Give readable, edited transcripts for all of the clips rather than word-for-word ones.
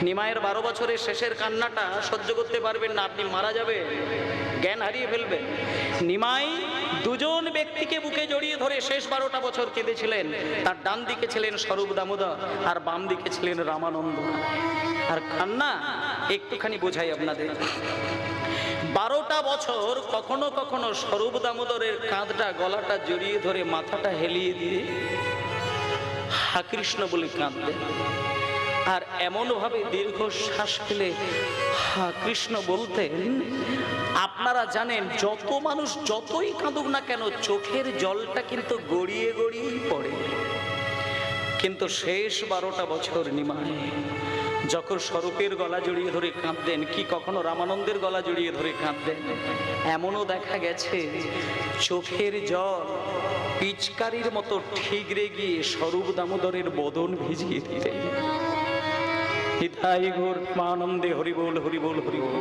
নিমাইয়ের 12 বছরের শেষের কান্নাটা সহ্য করতে পারবেন না, আপনি মারা যাবেন, জ্ঞান হারিয়ে ফেলবেন। নিমাই দুজন ব্যক্তিকে বুকে জড়িয়ে ধরে শেষ 12টা বছর কেঁদেছিলেন। তার ডান দিকে ছিলেন স্বরূপ দামোদর আর বাম দিকে ছিলেন রামানন্দ। আর কান্না একটুখানি বোঝাই আপনাদের। 12টা বছর কখনো কখনো স্বরূপ দামোদরের কাঁধটা গলাটা জড়িয়ে ধরে মাথাটা হেলিয়ে দিয়ে হা কৃষ্ণ বলে কাঁদতেন। আর এমনভাবে দীর্ঘ শ্বাস ফেলে হা কৃষ্ণ বলতেন, আপনারা জানেন যত মানুষ যতই কাঁদুক না কেন চোখের জলটা কিন্তু গড়িয়ে গড়িয়েই পড়ে। কিন্তু শেষ 12টা বছর নিমাই যখন স্বরূপের গলা জড়িয়ে ধরে কাঁদতেন, কি কখনো রামানন্দের গলা জড়িয়ে ধরে কাঁদতেন, এমনও দেখা গেছে চোখের জল পিচকারির মতো ঠিকরে গিয়ে স্বরূপ দামোদরের বদন ভিজিয়ে দিতেন। হিতাই ঘোর আনন্দে হরিবোল হরিবোল হরিবোল।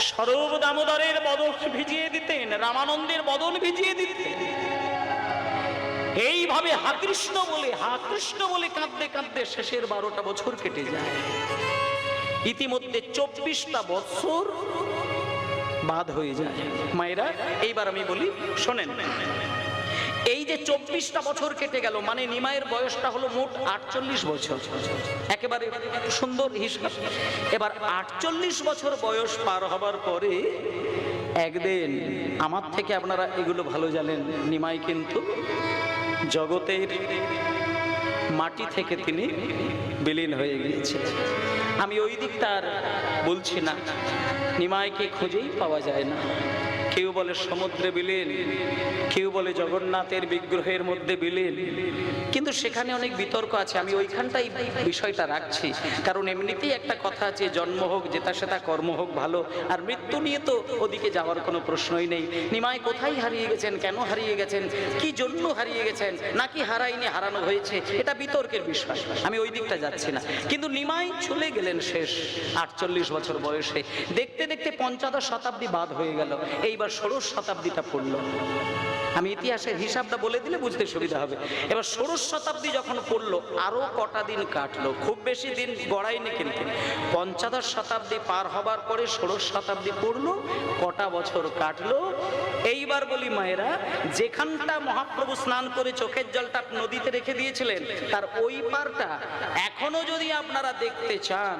স্বরূপ দামোদরের বদন ভিজিয়ে দিতেন, রামানন্দের বদন ভিজিয়ে দিতেন। এইভাবে হা কৃষ্ণ বলে কাঁদতে কাঁদতে শেষের 12টা বছর কেটে যায়। ইতিমধ্যে 24টা বছর বাদ হয়ে যায়। মায়েরা এইবার আমি বলি শোনেন, এই যে 24টা বছর কেটে গেল মানে নিমাইয়ের বয়সটা হলো মোট 48 বছর, একেবারে সুন্দর হিসাব। এবার 48 বছর বয়স পার হবার পরে একদিন, আমার থেকে আপনারা এগুলো ভালো জানেন, নিমাই কিন্তু জগতের মাটি থেকে তিনি বিলীন হয়ে গিয়েছে। আমি ওই দিকটা আর বলছি না, নিমাইকে খুঁজেই পাওয়া যায় না। কেউ বলে সমুদ্রে বিলীন, কেউ বলে জগন্নাথের বিগ্রহের মধ্যে বিলীন, কিন্তু সেখানে অনেক বিতর্ক আছে। আমি ওইখানটাই বিষয়টা রাখছি, কারণ এমনিতেই একটা কথা আছে, জন্ম হোক যেটা সেটা, কর্ম হোক ভালো, আর মৃত্যু নিয়ে তো ওদিকে যাওয়ার কোনো প্রশ্নই নেই। নিমাই কোথায় হারিয়ে গেছেন, কেন হারিয়ে গেছেন, কি জন্য হারিয়ে গেছেন, নাকি হারাইনি হারানো হয়েছে, এটা বিতর্কের বিষয়, আমি ওই দিকটা যাচ্ছি না। কিন্তু নিমাই চলে গেলেন শেষ 48 বছর বয়সে। দেখতে দেখতে পঞ্চদশ শতাব্দী বাদ হয়ে গেল, এইবার ষোড়শ শতাব্দীটা পড়লো। আমি ইতিহাসের হিসাবটা বলে দিলে বুঝতে সুবিধা হবে। এবার ষোড়শ শতাব্দী যখন পড়লো, আরো কটা দিন কাটলো, খুব বেশি দিন গড়ায়নি, কিন্তু পঞ্চদশ শতাব্দী পার হবার পরে ষোড়শ শতাব্দী পড়লো, কটা বছর কাটলো। এইবার বলি মায়েরা, যেখানটা মহাপ্রভু স্নান করে চোখের জলটা নদীতে রেখে দিয়েছিলেন, তার ওই পারটা এখনো যদি আপনারা দেখতে চান,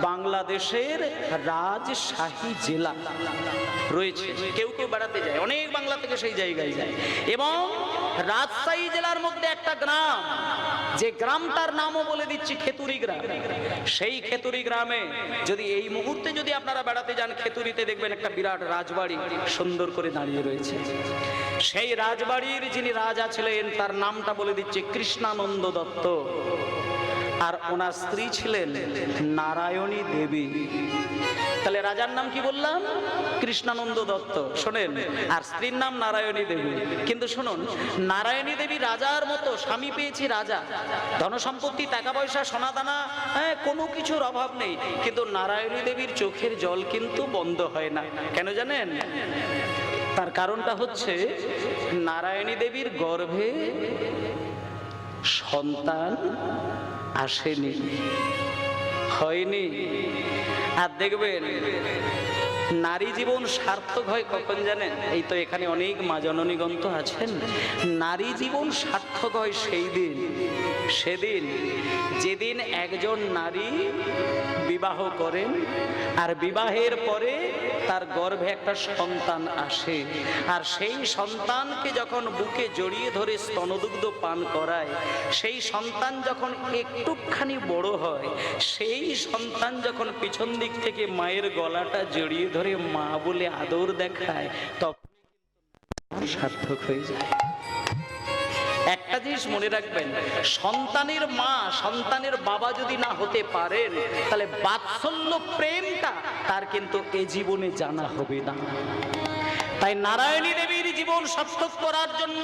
বাংলাদেশের রাজশাহী জেলা রয়েছে। কেউ কেউ বেড়াতে যায়, অনেক বাংলা থেকে সেই জায়গায় যায়। এবং রাজশাহী জেলার মধ্যে একটা গ্রাম, যে গ্রামটার নামও বলে দিচ্ছি খেতুরি গ্রাম। সেই খেতুরি গ্রামে যদি এই মুহূর্তে যদি আপনারা বেড়াতে যান, খেতুরিতে দেখবেন একটা বিরাট রাজবাড়ি সুন্দর করে দাঁড়িয়ে রয়েছে। সেই রাজবাড়ির যিনি রাজা ছিলেন, তার নামটা বলে দিচ্ছে কৃষ্ণানন্দ দত্ত, আর ওনার স্ত্রী ছিলেন নারায়ণী দেবী। তাহলে রাজার নাম কি বললাম? কৃষ্ণানন্দ দত্ত, শোনেন, আর স্ত্রীর নাম নারায়ণী দেবী। কিন্তু শুনুন, নারায়ণী দেবী রাজার মতো স্বামী পেয়েছি, রাজা, ধনসম্পত্তি, টাকা পয়সা, সোনাদানা, কোনো কিছুর অভাব নেই, কিন্তু নারায়ণী দেবীর চোখের জল কিন্তু বন্ধ হয় না। কেন জানেন? তার কারণটা হচ্ছে, নারায়ণী দেবীর গর্ভে সন্তান আসেনি, হয়নি। আর দেখবেন নারী জীবন সার্থক হয় কখন জানেন? এই তো এখানে অনেক মা জননীগণ তো আছেন। নারী জীবন সার্থক হয় সেই দিন, সেদিন যেদিন একজন নারী বিবাহ করেন, আর বিবাহের পরে তার গর্ভে একটা সন্তান আসে, আর সেই সন্তানকে যখন বুকে জড়িয়ে ধরে স্তনদুগ্ধ পান করায়, সেই সন্তান যখন একটুখানি বড় হয়, সেই সন্তান যখন পিছন দিক থেকে মায়ের গলাটা জড়িয়ে ধরে মা বলে আদর দেখায়, তখন সার্থক হয়ে যায়। একটা জিনিস মনে রাখবেন, সন্তানের মা, সন্তানের বাবা যদি না হতে পারেন, তাহলে বাৎসল্য প্রেমটা তার কিন্তু এ জীবনে জানা হবে না। তাই নারায়ণী দেবীর জীবন সার্থক করার জন্য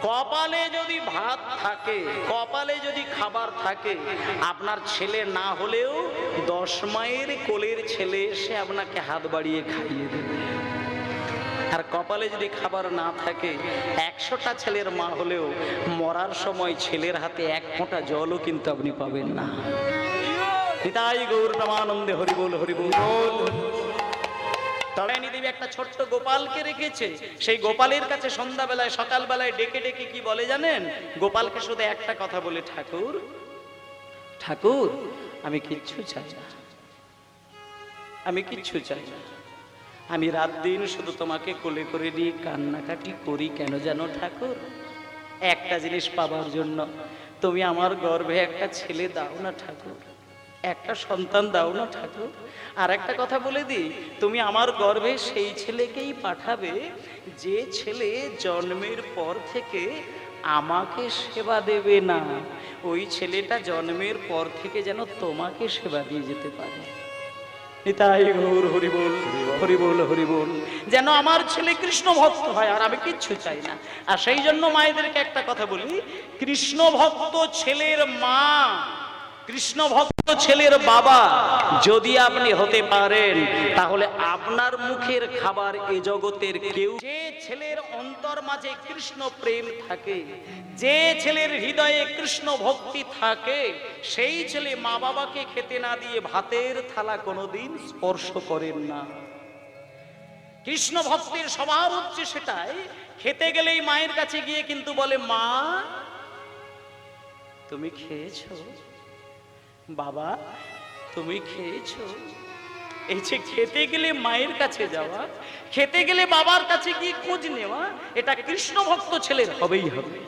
কপালে যদি ভাত থাকে, কপালে যদি খাবার থাকে, আপনার ছেলে না হলেও 10 মায়ের কোলের ছেলে এসে আপনাকে হাত বাড়িয়ে খাইয়ে দেবে। আর কপালে যদি খাবার না থাকে, 100টা ছেলের মা হলেও মরার সময় ছেলের হাতে 1 ফোঁটা জলও কিন্তু আপনি পাবেন না। নিতাই গৌর প্রেমানন্দে হরি বল হরি বল। তারায়ণী দেবী একটা ছোট্ট গোপালকে রেখেছে, সেই গোপালের কাছে সন্ধ্যাবেলায় সকালবেলায় ডেকে ডেকে কি বলে জানেন? গোপালকে শুধু একটা কথা বলে, ঠাকুর ঠাকুর আমি কিচ্ছু চাই না, আমি কিচ্ছু চাই না, আমি রাত দিন শুধু তোমাকে কোলে করে নিয়ে কান্নাকাটি করি। কেন জানো ঠাকুর? একটা জিনিস পাবার জন্য, তুমি আমার গর্ভে একটা ছেলে দাও না ঠাকুর, একটা সন্তান দাও না ঠাকুর। আর একটা কথা বলে দিই, তুমি আমার গর্ভে সেই ছেলেকেই পাঠাবে যে ছেলে জন্মের পর থেকে আমাকে সেবা দেবে না, ওই ছেলেটা জন্মের পর থেকে যেন তোমাকে সেবা দিয়ে যেতে পারে। নিতাই গৌর হরি বল হরি বল হরি বল। যেন আমার ছেলে কৃষ্ণ ভক্ত হয়, আর আমি কিচ্ছু চাই না। আর সেই জন্য মায়েদেরকে একটা কথা বলি, কৃষ্ণ ভক্ত ছেলের মা, কৃষ্ণ ভক্ত ছেলের বাবা যদি আপনি হতে পারেন, তাহলে আপনার মুখের খাবার এ জগতের কেউ, যে ছেলের অন্তর মাঝে কৃষ্ণ প্রেম থাকে, যে ছেলের হৃদয়ে কৃষ্ণ ভক্তি থাকে, সেই ছেলে মা বাবাকে খেতে না দিয়ে ভাতের থালা কোনোদিন স্পর্শ করেন না। কৃষ্ণ ভক্তের স্বভাব হচ্ছে সেটাই, খেতে গেলেই মায়ের কাছে গিয়ে কিন্তু বলে, মা তুমি খেয়েছো, বাবা তুমি খেয়েছো। এই যে খেতে গেলে মায়ের কাছে যাওয়া, খেতে গেলে বাবার কাছে গিয়ে খোঁজ নেওয়া, এটা কৃষ্ণ ভক্ত ছেলের হবেই হবে।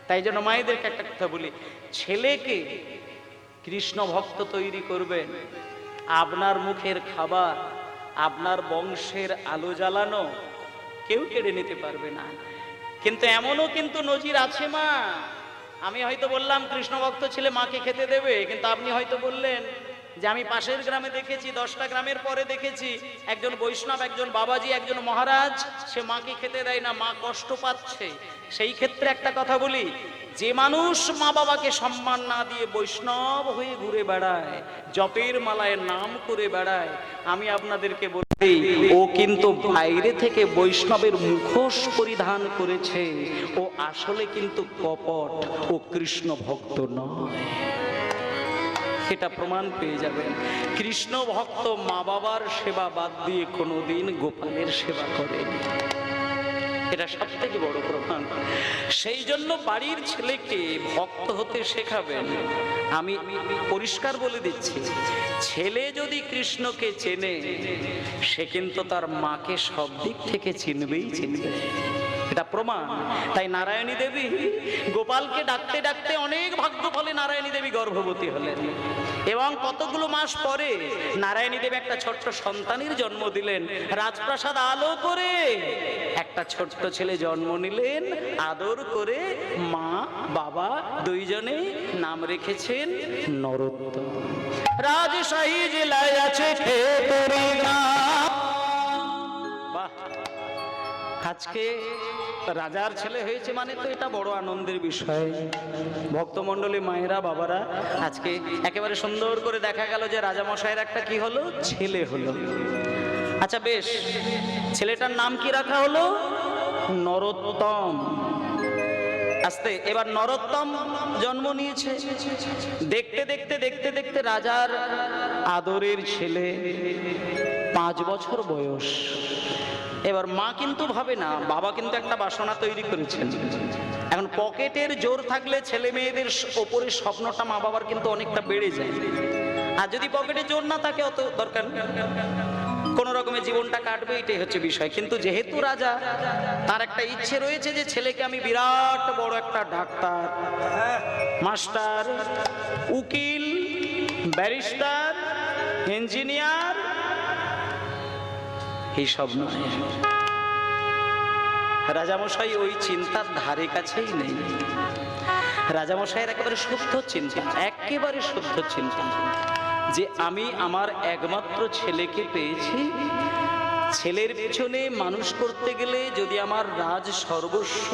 তাই জন্য মায়েদেরকে একটা কথা বলি, ছেলেকে কৃষ্ণ ভক্ত তৈরি করবেন, আপনার মুখের খাবার, আপনার বংশের আলো জ্বালানো কেউ কেড়ে নিতে পারবে না। কিন্তু এমনও কিন্তু নজির আছে মা, আমি হয়তো বললাম কৃষ্ণ ভক্ত ছেলে মাকে খেতে দেবে, কিন্তু আপনি হয়তো বললেন যে আমি পাশের গ্রামে দেখেছি, 10টা গ্রামের পরে দেখেছি, একজন বৈষ্ণব, একজন বাবাজি, একজন মহারাজ, সে মাকে খেতে দেয় না, মা কষ্ট পাচ্ছে। সেই ক্ষেত্রে একটা কথা বলি, যে মানুষ মা বাবাকে সম্মান না দিয়ে বৈষ্ণব হয়ে ঘুরে বেড়ায়, জপের মালায় নাম করে বেড়ায়, আমি আপনাদেরকে বলি ও কিন্তু বাইরে থেকে বৈষ্ণবের মুখোশ পরিধান করেছে, ও আসলে কিন্তু কপট, ও কৃষ্ণ ভক্ত নয়। এটা প্রমাণ পেয়ে যাবেন। কৃষ্ণ ভক্ত মা বাবার সেবা বাদ দিয়ে কোনোদিন গোপালের সেবা করেন, এটা সব থেকে বড় প্রমাণ। সেই জন্য বাড়ির ছেলেকে ভক্ত হতে শেখাবেন। আমি পরিষ্কার বলে দিচ্ছি, ছেলে যদি কৃষ্ণকে চেনে, সে কিন্তু তার মাকে সব দিক থেকে চিনবেই চিনবে, এটা প্রমাণ। তাই নারায়ণী দেবী গোপালকে ডাকতে ডাকতে অনেক ভাগ্য ফলে নারায়ণী দেবী গর্ভবতী হলেন, এবং কতগুলো মাস পরে নারায়ণী দেবী একটা ছোট্ট সন্তানের জন্ম দিলেন। রাজপ্রাসাদ আলো করে একটা ছোট্ট ছেলে জন্ম নিলেন, আদর করে মা বাবা দুইজনে নাম রেখেছেন নরোত্তম। রাজশাহী জেলায় আছে খেতড়ি গ্রাম। বাহ, আজকে রাজার ছেলে হয়েছে মানে তো এটা বড় আনন্দের বিষয়। ভক্তমণ্ডলী মায়েরা বাবারা, আজকে একেবারে সুন্দর করে দেখা গেল যে রাজামশাইয়ের একটা কি হলো, ছেলে হলো। আচ্ছা বেশ, ছেলেটার নাম কি রাখা হলো? নরোত্তম। আস্তে এবার নরোত্তম জন্ম নিয়েছে। দেখতে দেখতে দেখতে দেখতে রাজার আদরের ছেলে 5 বছর বয়স। এবার মা কিন্তু ভাবে না, বাবা কিন্তু একটা বাসনা তৈরি করেছেন। এখন পকেটের জোর থাকলে ছেলে মেয়েদের ওপরে স্বপ্নটা মা বাবার কিন্তু অনেকটা বেড়ে যায়, আর যদি পকেটে জোর না থাকে অত দরকার নেই, কোন রকমের জীবনটা কাটবে, এটাই হচ্ছে বিষয়। কিন্তু যেহেতু রাজা, তার একটা ইচ্ছে রয়েছে যে ছেলেকে আমি বিরাট বড় একটা ডাক্তার, মাস্টার, উকিল, ব্যারিস্টার, ইঞ্জিনিয়ার, এইসব নয়। রাজামশাই ওই চিন্তার ধারে কাছেই নেই। রাজামশাইয়ের একেবারে শুদ্ধ চিন্তা, একেবারে শুদ্ধ চিন্তা যে আমি আমার একমাত্র ছেলেকে পেয়েছি, ছেলের পেছনে মানুষ করতে গেলে যদি আমার রাজ সর্বস্ব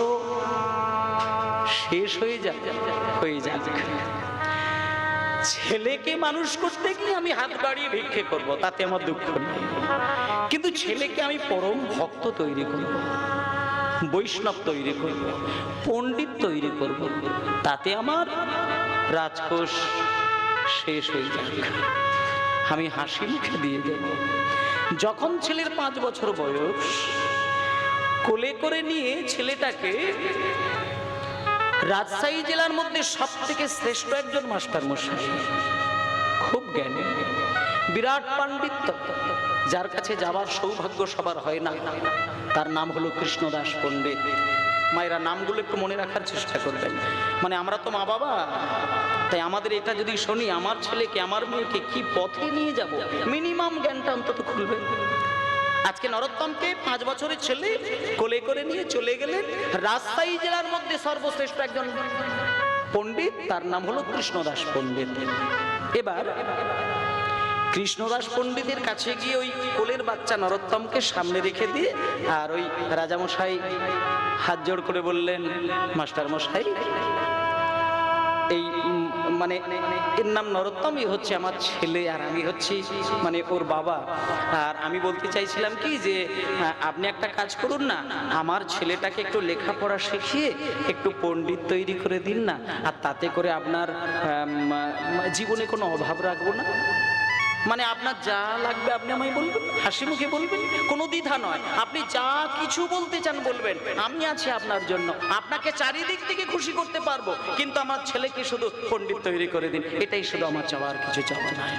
শেষ হয়ে যাক, ছেলেকে মানুষ করতে গিয়ে আমি হাত বাড়িয়ে ভিক্ষে করব, তাতে আমার দুঃখ নেই। কিন্তু ছেলেকে আমি পরম ভক্ত তৈরি করব, বৈষ্ণব তৈরি করব, পণ্ডিত তৈরি করব, তাতে আমার রাজকোষ শেষ হয়ে যাক, আমি হাসি মুখে দিয়ে দেব। যখন ছেলের 5 বছর বয়স, কোলে করে নিয়ে ছেলেটাকে রাজশাহী জেলার মধ্যে সব থেকে শ্রেষ্ঠ একজন মাস্টার মশাই, খুব জ্ঞানী, বিরাট পাণ্ডিত্য, যার কাছে যাবার সৌভাগ্য সবার হয় না, তার নাম হলো কৃষ্ণদাস পণ্ডিত। মায়েরা নামগুলো একটু মনে রাখার চেষ্টা করবেন। মানে আমরা তো মা বাবা, তাই আমাদের এটা যদি শুনি, আমার ছেলেকে আমার মেয়েকে কি পথে নিয়ে যাব, মিনিমাম জ্ঞানটা অন্তত খুলবে। আজকে নরোত্তমকে 5 বছরের ছেলে কোলে করে নিয়ে চলে গেলেন রাজশাহী জেলার মধ্যে সর্বশ্রেষ্ঠ একজন পণ্ডিত, তার নাম হলো কৃষ্ণদাস পণ্ডিত। এবার কৃষ্ণদাস পণ্ডিতের কাছে গিয়ে ওই কোলের বাচ্চা নরোত্তমকে সামনে রেখে দিয়ে আর ওই রাজামশাই হাত জোড় করে বললেন, মাস্টার মশাই, এই মানে এর নাম নরোত্তম, এই হচ্ছে আমার ছেলে আর আমি হচ্ছি মানে ওর বাবা। আর আমি বলতে চাইছিলাম কি যে আপনি একটা কাজ করুন না, আমার ছেলেটাকে একটু লেখাপড়া শিখিয়ে একটু পণ্ডিত তৈরি করে দিন না, আর তাতে করে আপনার জীবনে কোনো অভাব রাখবো না। মানে আপনার যা লাগবে আপনি আমায় বলবেন, হাসি মুখে বলবেন, কোনো দ্বিধা নয়, আপনি যা কিছু বলতে চান বলবেন, আমি আছি আপনার জন্য, আপনাকে চারিদিক থেকে খুশি করতে পারবো, কিন্তু আমার ছেলেকে শুধু পণ্ডিত তৈরি করে দিন, এটাই শুধু আমার চাওয়া, আর কিছু চাওয়া নাই।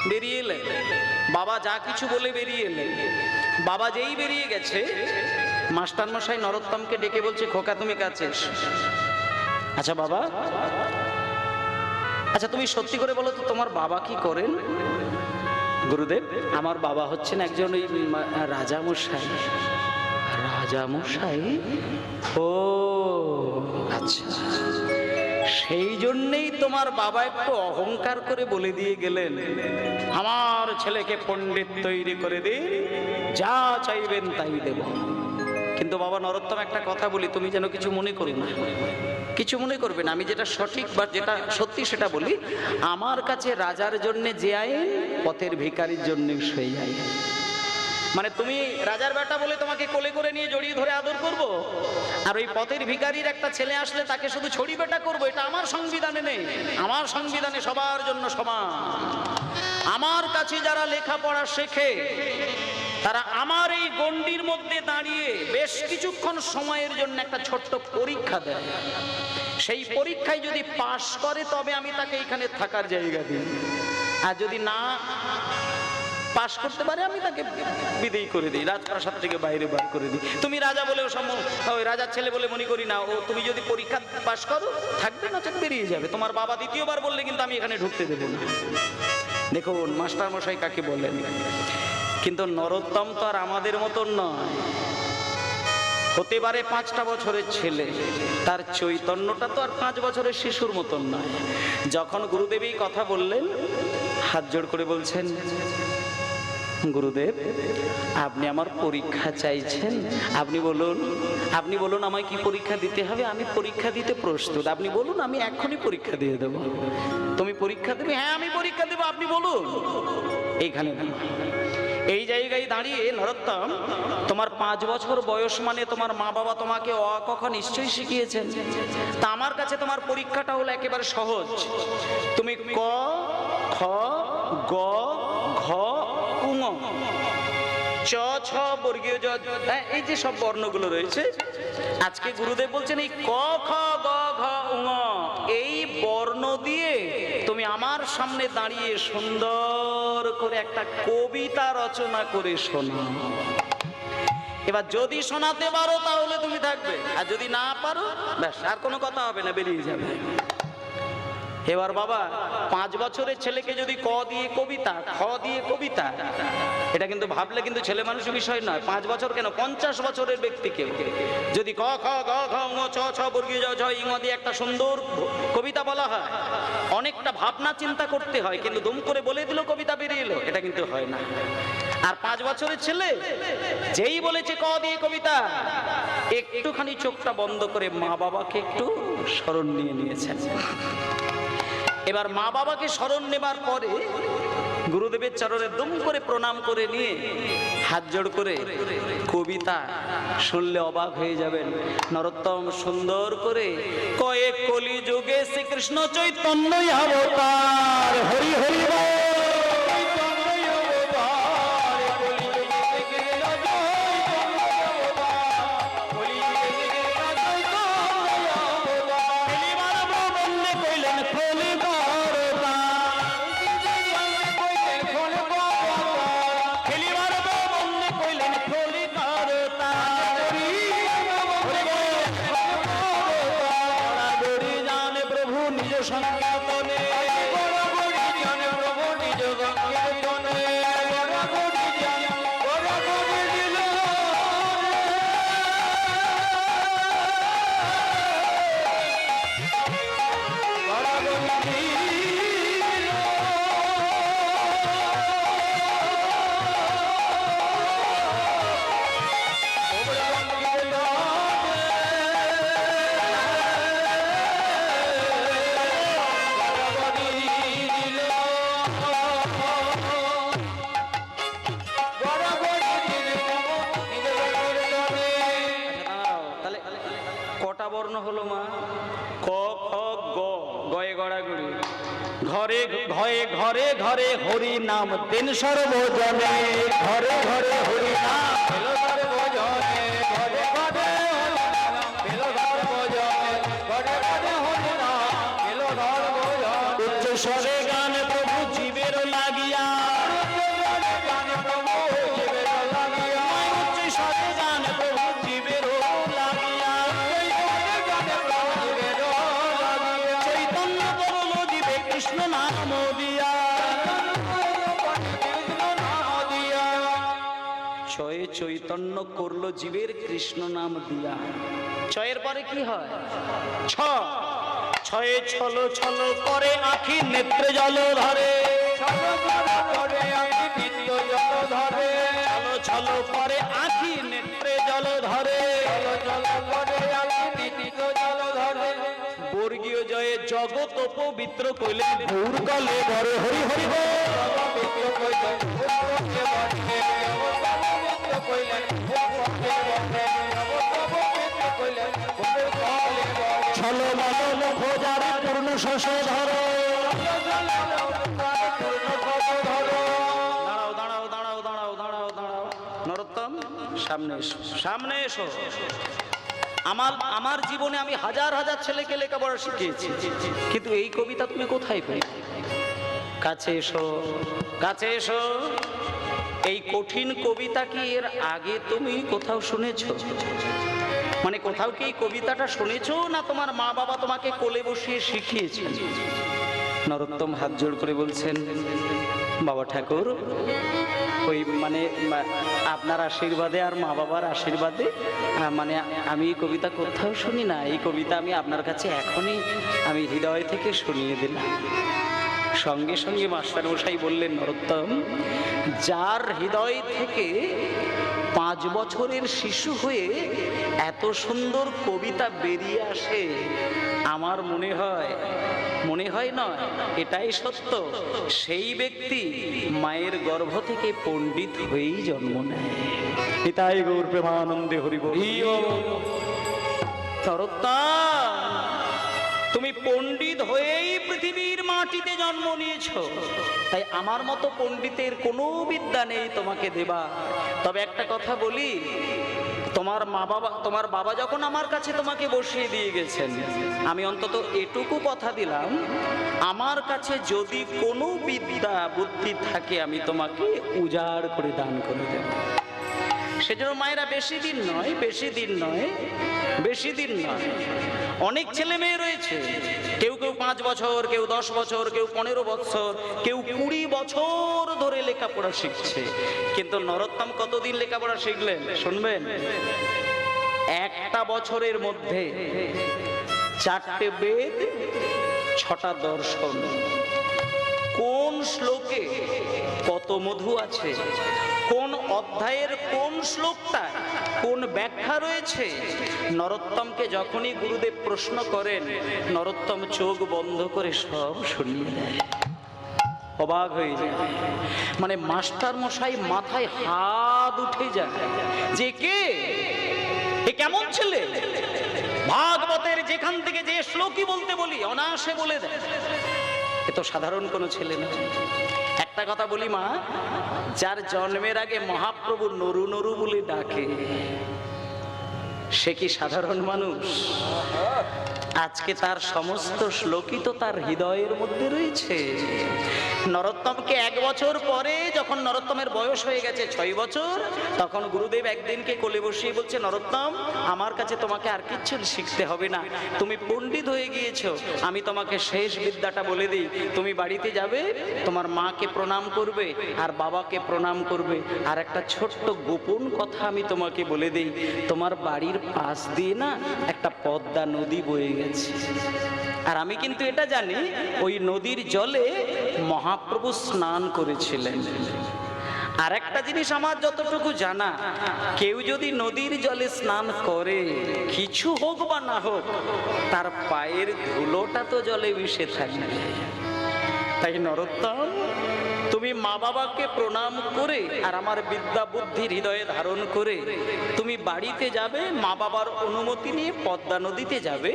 বেরিয়ে এলেন বাবা, যা কিছু বলে বেরিয়ে এলেন। বাবা যেই বেরিয়ে গেছে, মাস্টার মশাই নরোত্তমকে ডেকে বলছে, খোকা তুমি কাছে এসো। আচ্ছা বাবা, আচ্ছা তুমি সত্যি করে বলো তো তোমার বাবা কি করেন? গুরুদেব, আমার বাবা হচ্ছেন একজন ওই রাজামশাই। রাজামশাই? ও আচ্ছা, সেই জন্যেই তোমার বাবা একটু অহংকার করে বলে দিয়ে গেলেন, আমার ছেলেকে পণ্ডিত তৈরি করে দিন, যা চাইবেন তাই দেব। কিন্তু বাবা নরোত্তম, একটা কথা বলি, তুমি যেন কিছু মনে করো না, কিছু মনে করবে না, আমি যেটা সঠিক বা যেটা সত্যি সেটা বলি। আমার কাছে রাজার জন্য যে আইন, পথের ভিখারির জন্য সেই আইন। মানে তুমি রাজার বেটা বলে তোমাকে কোলে করে নিয়ে জড়িয়ে ধরে আদর করব, আর ওই পথের ভিখারির একটা ছেলে আসলে তাকে শুধু ছড়ি বেটা করবো, এটা আমার সংবিধানে নেই। আমার সংবিধানে সবার জন্য সমান। আমার কাছে যারা লেখাপড়া শেখে, তারা আমার এই গণ্ডির মধ্যে দাঁড়িয়ে বেশ কিছুক্ষণ সময়ের জন্য একটা ছোট্ট পরীক্ষা দেয়। সেই পরীক্ষায় যদি পাশ করে তবে আমি তাকে এখানে থাকার জায়গা দিই, আর যদি না পাশ করতে পারে আমি তাকে বিদেয় করে দিই, রাজপ্রাসাদ থেকে বাইরে বার করে দিই। তুমি রাজা বলেও ওই রাজার ছেলে বলে মনে করি না। ও তুমি যদি পরীক্ষা পাশ করো থাকবে, না বেরিয়ে যাবে। তোমার বাবা দ্বিতীয়বার বললে কিন্তু আমি এখানে ঢুকতে দেবো না। দেখুন মাস্টার মশাই কাকে বলেন। কিন্তু নরোত্তম তো আর আমাদের মতন নয়, হতে পারে 5টা বছরের ছেলে, তার চৈতন্যটা তো আর 5 বছরের শিশুর মতন নয়। যখন গুরুদেবী কথা বললেন, হাত জোড় করে বলছেন, গুরুদেব আপনি আমার পরীক্ষা চাইছেন, আপনি বলুন আমায় কি পরীক্ষা দিতে হবে, আমি পরীক্ষা দিতে প্রস্তুত। আপনি বলুন, আমি এখনই পরীক্ষা দিয়ে দেবো। তুমি পরীক্ষা দেবে? হ্যাঁ আমি পরীক্ষা দেবো, আপনি বলুন। এইখানে এই জায়গায় দাঁড়িয়ে, নরোত্তম তোমার 5 বছর বয়স, মানে তোমার মা বাবা তোমাকে অ ক খ নিশ্চয়ই শিখিয়েছেন। তা আমার কাছে তোমার পরীক্ষাটা হলো একেবারে সহজ। তুমি ক খ গ ঘ উঙ চ ছ বর্গীয় জ, এই যে সব বর্ণগুলো রয়েছে, আজকে গুরুদেব বলছেন এই ক খ গ ঘ উঙ এই বর্ণ দিয়ে তুমি আমার সামনে দাঁড়িয়ে সুন্দর করে একটা কবিতা রচনা করে শোনাও। এবার যদি শোনাতে পারো তাহলে তুমি থাকবে, আর যদি না পারো ব্যাস, আর কোনো কথা হবে না, বেরিয়ে যাবে। এবার বাবা 5 বছরের ছেলেকে যদি ক দিয়ে কবিতা, খ দিয়ে কবিতা, এটা কিন্তু ভাবলে কিন্তু ছেলে মানুষের বিষয় নয়। 5 বছর কেন, 50 বছরের ব্যক্তিকে যদি ক খ গ ঘ ঙ চ ছ বর্গীয় জ ঝ ইঙ দিয়ে একটা সুন্দর কবিতা বলা হয়, অনেকটা ভাবনা চিন্তা করতে হয়, কিন্তু দুম করে বলে দিল কবিতা বেরিয়ে এলো, এটা কিন্তু হয় না। আর 5 বছরের ছেলে যেই বলেছে ক দিয়ে কবিতা, একটুখানি চোখটা বন্ধ করে মা বাবাকে একটু স্মরণ নিয়ে নিয়েছেন। এবার মা বাবাকে স্মরণ নেবার পরে গুরুদেবের চরণে দুম করে প্রণাম করে নিয়ে হাত জোড় করে কবিতা শুনলে অবাক হয়ে যাবেন। নরোত্তম সুন্দর করে কয়েক কলি যুগে শ্রীকৃষ্ণ চৈতন্য অবতার, হরি হরি বল। বর্ণ হলো মা? ক খ গ, গয়ে গড়াগড়ি। ঘরে ঘরে ঘরে ঘরে হরি নাম দিন সর্বজনে, ঘরে ঘরে হরি নাম পেলো সর্বজনে, ঘরে ঘরে পেলো সর্বজনে, ঘরে ঘরে হরি নাম পেলো সর্বজনে। উচ্চ স্বরে গান প্রভু জীবের লাগিয়া, গান প্রভু জীবের লাগিয়া, উচ্চ স্বরে গান প্রভু জীবের লাগিয়া, চৈতন্য করল জীবে কৃষ্ণ নাম দিয়া, ছয়ে চৈতন্য করলো জীবের কৃষ্ণ নাম দিয়া। ছয়ের পরে কি হয়? ছ, ছয়ে ছলো ছলো করে আখি নেত্রে জল ধরে, ছলো ছলো করে আখি নেত্রে জল ধরে, বর্গীয় জয়ে জগৎ পবিত্র কইলে ভোর গলে ঘরে হরি হরি বল। ছলো মল খোঁজারে পূর্ণ শশ ধর, দাঁড়াও দাঁড়াও দাঁড়াও দাঁড়াও দাঁড়াও দাঁড়াও। নরোত্তম সামনে এসো, সামনে এসো। আমার জীবনে আমি হাজার হাজার ছেলেকে লেখাপড়া শিখিয়েছি, কিন্তু এই কবিতা তুমি কোথায় পেলে? কাছে এসো, কাছে এসো। এই কঠিন কবিতা কি এর আগে তুমি কোথাও শুনেছো? মানে কোথাও কি এই কবিতাটা শুনেছো, না তোমার মা বাবা তোমাকে কোলে বসিয়ে শিখিয়েছে? নরোত্তম হাত জোড় করে বলছেন, বাবা ঠাকুর, ওই মানে আপনার আশীর্বাদে আর মা বাবার আশীর্বাদে মানে আমি এই কবিতা কোথাও শুনি না। এই কবিতা আমি আপনার কাছে এখনই আমি হৃদয় থেকে শুনিয়ে দিলাম। সঙ্গে সঙ্গে মাস্টারমশাই বললেন, নরোত্তম, যার হৃদয় থেকে 5 বছরের শিশু হয়ে এত সুন্দর কবিতা বেরিয়ে আসে, আমার মনে হয় নয়, এটাই সত্য, সেই ব্যক্তি মায়ের গর্ভ থেকে পণ্ডিত হয়েই জন্ম নেয়। এটাই গৌর প্রেমানন্দে হরি বল। নরোত্তম, তুমি পণ্ডিত হয়েই পৃথিবীর মাটিতে জন্ম নিয়েছ, তাই আমার মতো পণ্ডিতের কোনো বিদ্যা নেই তোমাকে দেবা। তবে একটা কথা বলি, তোমার বাবা যখন আমার কাছে তোমাকে বসিয়ে দিয়ে গেছেন, আমি অন্তত এটুকু কথা দিলাম, আমার কাছে যদি কোনো বিদ্যা বুদ্ধি থাকে আমি তোমাকে উজাড় করে দান করে দেব। সেজন্য মায়েরা বেশি দিন নয়, অনেক ছেলে মেয়ে রয়েছে, কেউ 5 বছর, কেউ 10 বছর, কেউ 15 বছর, কেউ 20 বছর ধরে লেখাপড়া শিখছে। কিন্তু নরোত্তম কতদিন লেখাপড়া শিখলেন শুনবেন? একটা বছরের মধ্যে 4টে বেদ, 6টা দর্শন। কোন শ্লোকে কত মধু আছে, কোন অধ্যায়ের কোন শ্লোকটা কোন ব্যাখ্যা রয়েছে, নরোত্তমকে যখনই গুরুদেব প্রশ্ন করেন, নরোত্তম চোখ বন্ধ করে সব শুনিয়ে দেয়। অবাক হয়ে যায়। মানে মাস্টার মশাই মাথায় হাত উঠে যায় যে কে, এ কেমন ছেলে? ভাগবতের যেখান থেকে যে শ্লোকই বলতে বলি অনায়াসে বলে দেয়। এ তো সাধারণ কোনো ছেলে না। একটা কথা বলি মা, যার জন্মের আগে মহাপ্রভু নরু নরু বলে ডাকে, সে কি সাধারণ মানুষ? আজকে তার সমস্ত শ্লোকই তো তার হৃদয়ের মধ্যে রয়েছে। নরোত্তমকে 1 বছর পরে, যখন নরোত্তমের বয়স হয়ে গেছে 6 বছর, তখন গুরুদেব একদিনকে কোলে বসিয়ে বলছে, নরোত্তম, আমার কাছে তোমাকে আর কিচ্ছু শিখতে হবে না, তুমি পণ্ডিত হয়ে গিয়েছো। আমি তোমাকে শেষ বিদ্যাটা বলে দিই, তুমি বাড়িতে যাবে, তোমার মাকে প্রণাম করবে আর বাবাকে প্রণাম করবে। আর একটা ছোট্ট গোপন কথা আমি তোমাকে বলে দিই, তোমার বাড়ির পাশ দিয়ে না একটা পদ্মা নদী বয়ে গেছে। আর আমি কিন্তু এটা জানি, ওই নদীর জলে মহাপ্রভু স্নান করেছিলেন। আর একটা জিনিস আমার যতটুকু জানা, কেউ যদি নদীর জলে স্নান করে, কিছু হোক বা না হোক, তার পায়ের ধুলোটা তো জলে মিশে থাকবে। তাই নরোত্তম, তুমি মা বাবাকে প্রণাম করে আর আমার বিদ্যা বুদ্ধির হৃদয়ে ধারণ করে তুমি বাড়িতে যাবে, মা বাবার অনুমতি নিয়ে পদ্মা নদীতে যাবে।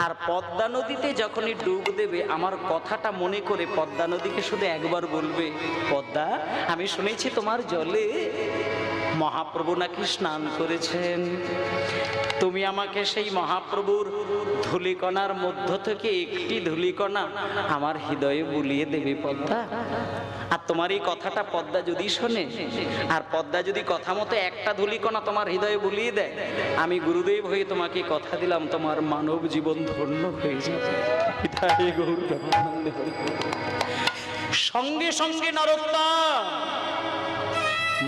আর পদ্মা নদীতে যখনই ডুব দেবে, আমার কথাটা মনে করে পদ্মা নদীকে শুধু একবার বলবে, পদ্মা, আমি শুনেছি তোমার জলে মহাপ্রভু নাকি স্নান করেছেন। তুমি আমাকে সেই মহাপ্রভুর ধূলিকণার মধ্য থেকে একটি ধূলিকণা আমার হৃদয়ে বুলিয়ে দেবে পদ্মা। আর তোমার এই কথাটা পদ্মা যদি শোনে, আর পদ্মা যদি কথা মতো একটা ধূলিকণা তোমার হৃদয়ে বুলিয়ে দেয়, আমি গুরুদেব হয়ে তোমাকে কথা দিলাম, তোমার মানব জীবন ধন্য হয়ে যাবে। সঙ্গে সঙ্গে নরোত্তম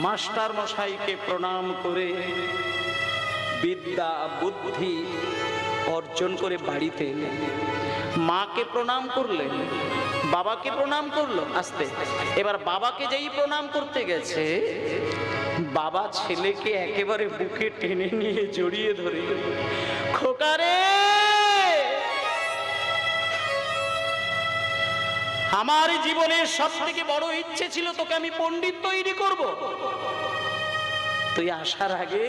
মাস্টার মশাইকে প্রণাম করে বিদ্যা বুদ্ধি অর্জন করে বাড়িতে এলেন। মাকে প্রণাম করলেন, বাবাকে প্রণাম করলো। আস্তে এবার বাবাকে যেই প্রণাম করতে গেছে, বাবা ছেলেকে একেবারে বুকে টেনে নিয়ে জড়িয়ে ধরে, খোকারে, আমার জীবনের সব থেকে বড় ইচ্ছে ছিল তোকে আমি পণ্ডিত তৈরি করব। তুই আসার আগে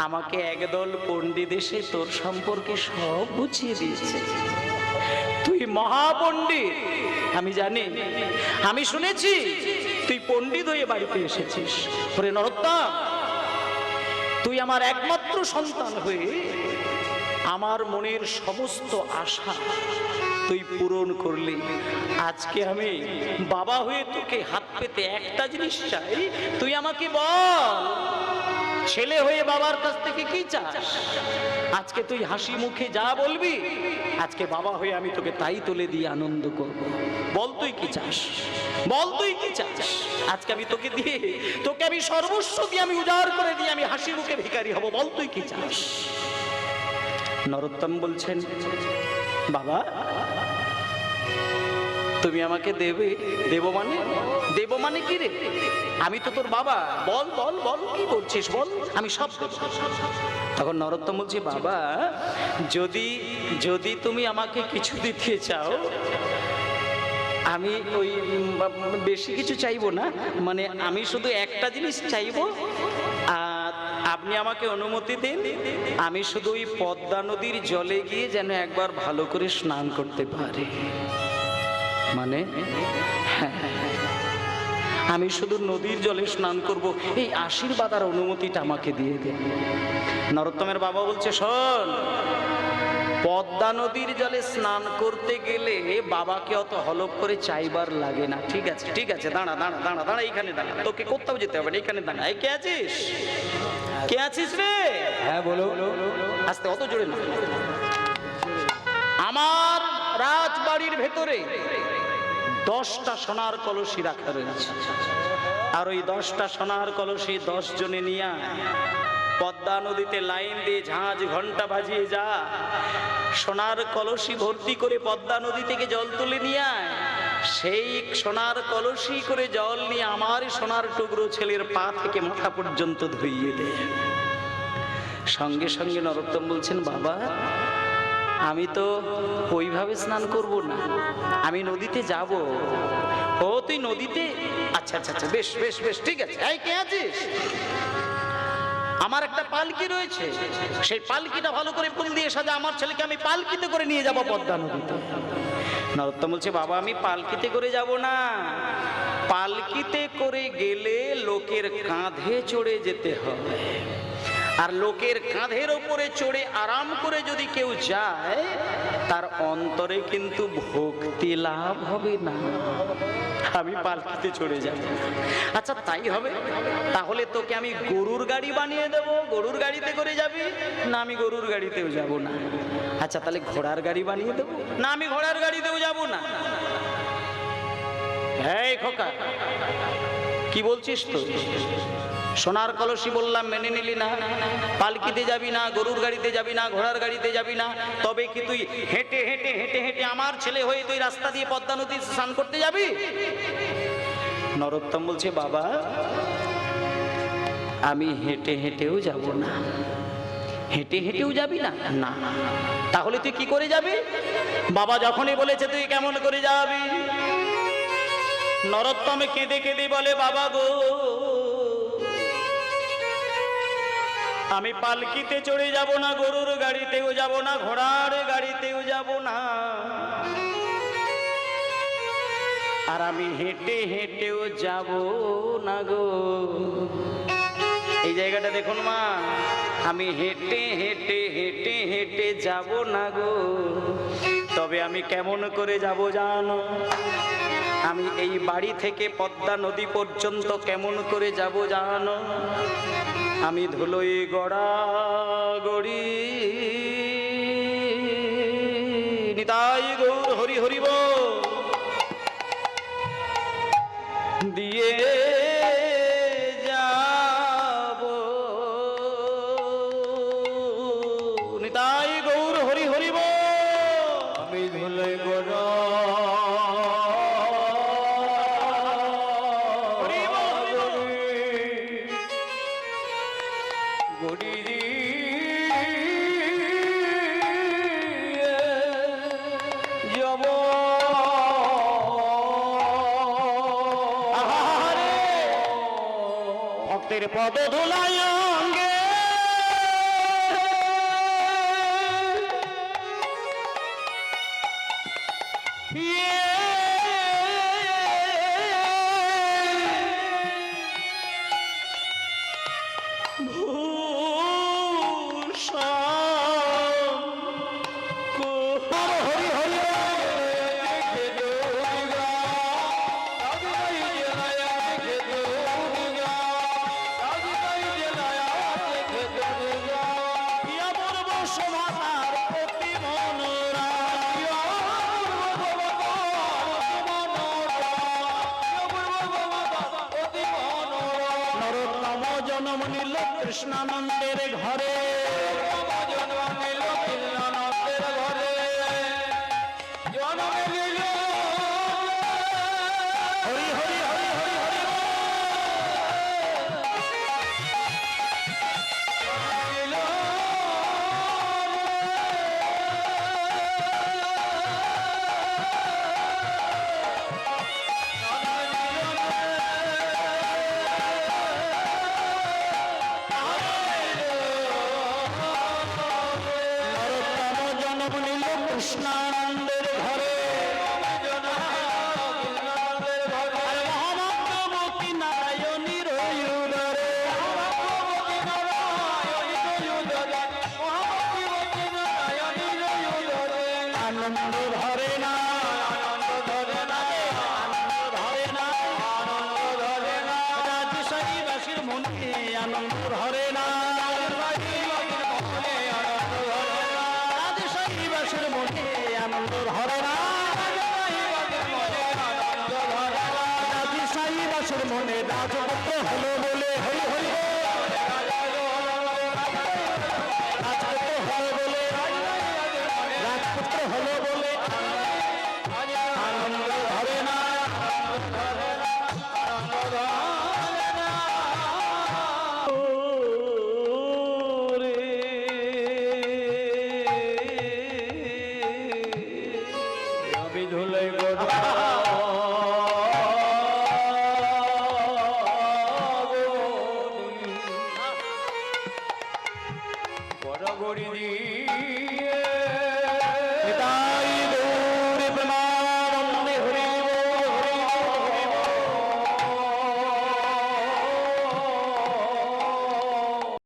আমাকে একদল পণ্ডিত এসে তোর সম্পর্কে সব বুঝিয়ে দিয়েছে। তুই মহাপণ্ডিত, আমি জানি, আমি শুনেছি তুই পণ্ডিত হয়ে বাড়িতে এসেছিস। ওরে নরোত্তম, তুই আমার একমাত্র সন্তান হয়ে আমার মনের সমস্ত আশা তুই পূরণ করলি। আজকে আমি বাবা হয়ে তোকে হাত পেতে একটা জিনিস চাই, তুই আমাকে বল, ছেলে হয়ে বাবার কাছ থেকে কি চাস? আজকে তুই হাসি মুখে যা বলবি, আজকে বাবা হয়ে আমি তোকে তাই তুলে দিয়ে আনন্দ করব। বল তুই কি চাস, বল তুই কি চাস? আজকে আমি তোকে দিয়ে, তোকে আমি সর্বস্ব দিয়ে আমি উজাড় করে দিয়ে আমি হাসি মুখে ভিখারি হব। বল তুই কি চাস? নরোত্তম বলছেন, বাবা তুমি আমাকে দেবে। দেবো মানে? দেবো মানে কি রে? আমি তো তোর বাবা, বল বল বল, কি বলছিস বল, আমি সব দেব। তখন নরোত্তম বলছে, বাবা যদি যদি তুমি আমাকে কিছু দিতে চাও, আমি ওই বেশি কিছু চাইবো না, মানে আমি শুধু একটা জিনিস চাইবো, আর আপনি আমাকে অনুমতি দিন, আমি শুধু ওই পদ্মা নদীর জলে গিয়ে যেন একবার ভালো করে স্নান করতে পারি। মানে হ্যাঁ, আমি শুধু নদীর জলে স্নান করব, এই আশীর্বাদ আর অনুমতিটা আমাকে দিয়ে দেন। নরোত্তমের বাবা বলছে, শোন, পদ্মা নদীর জলে স্নান করতে গেলে বাবাকে অত হলপ করে চাইবার লাগে না। ঠিক আছে ঠিক আছে, দাঁড়া দাঁড়া দাঁড়া দাঁড়া, এইখানে দাঁড়া, তোকে কোথাও যেতে হবে না, এইখানে দাঁড়া। এই কে আছিস? কে আছিস রে? হ্যাঁ বলো। আস্তে, অত জোরে না। আমার রাজবাড়ির ভেতরে 10টা সোনার কলসি রাখা রয়েছে, আর ওই 10টা সোনার কলসি 10 জনে নিয়ে পদ্মা নদীতে লাইন দিয়ে ঝাঁঝ ঘন্টা বাজিয়ে যা, সোনার কলসি ভর্তি করে পদ্মা নদী থেকে জল তুলে নিয়ে আয়। সেই সোনার কলসি করে জল নিয়ে আমার সোনার টুকরো ছেলের পা থেকে মাথা পর্যন্ত ধুইয়ে দে। সঙ্গে সঙ্গে নরোত্তম বলছেন, বাবা আমি তো ওইভাবে স্নান করব না, আমি নদীতে যাব। ও তুই নদীতে, আচ্ছা আচ্ছা আচ্ছা, বেশ বেশ বেশ, ঠিক আছে। এই কে আছিস? আমার একটা পালকি রয়েছে, সেই পালকিটা ভালো করে ফুল দিয়ে সাজা, আমার ছেলেকে আমি পালকিতে করে নিয়ে যাব পদ্মা নদীতে। নরোত্তম বলছে, বাবা আমি পালকিতে করে যাব না, পালকিতে করে গেলে লোকের কাঁধে চড়ে যেতে হবে, আর লোকের কাঁধের ওপরে চড়ে আরাম করে যদি কেউ যায় তার অন্তরে কিন্তু ভক্তি লাভ হবে না। আমি পালকিতে চড়ে যাব। আচ্ছা তাই হবে, তাহলে তোকে আমি গরুর গাড়ি বানিয়ে দেব, গরুর গাড়িতে করে যাবি। না আমি গরুর গাড়িতেও যাব না। আচ্ছা তাহলে ঘোড়ার গাড়ি বানিয়ে দেবো। না আমি ঘোড়ার গাড়িতেও যাব না। এই খোকা, কি বলছিস তো? সোনার কলসি বললাম, মেনে নিলি না। পালকিতে যাবি না, গরুর গাড়িতে যাবি না, ঘোড়ার গাড়িতে যাবি না, তবে কি তুই হেঁটে হেঁটে হেঁটে হেঁটে আমার ছেলে হয়ে তুই রাস্তা দিয়ে পদ্মা নদী স্নান করতে যাবি? নরোত্তম বলছে, বাবা আমি হেঁটে হেঁটেও যাব না। হেঁটে হেঁটেও যাবি না? না। তাহলে তুই কি করে যাবি? বাবা যখনই বলেছে তুই কেমন করে যাবি? নরোত্তম কেঁদে কেঁদে বলে, বাবা গো আমি পালকিতে চড়ে যাব না, গরুর গাড়িতেও যাব না, ঘোড়ার গাড়িতেও যাব না, আর আমি হেঁটে হেঁটেও যাব না গো। এই জায়গাটা দেখুন মা, আমি হেঁটে হেঁটে হেঁটে হেঁটে যাব না গো। তবে আমি কেমন করে যাব জানো? আমি এই বাড়ি থেকে পদ্মা নদী পর্যন্ত কেমন করে যাব জানো? আমি ধুলোই গড়া গড়ি নিতাই গৌর হরি হরিব দিয়ে যাব। নিতাই গৌর হরি হরিব। আমি ধুলোই গড়া পদ ধুলাই অঙ্গে কৃষ্ণানন্দের ঘরে, কৃষ্ণানন্দের ঘরে জন্ম নিল। হরি হরি হরি হরি হরি কৃষ্ণানন্দের ঘরে মহামন্ত্রমূর্তি নারায়ণীর উদরে, আনন্দ ধরে না, আনন্দ ধরে না, আনন্দ ধরে না, আনন্দ ধরে না, রাজশাহীবাসীর মনে আনন্দ ধরে না, আনন্দ ধরে না, রাজশাহীবাসীর মনে রাজপুত্র হলো বলে হরি হরি।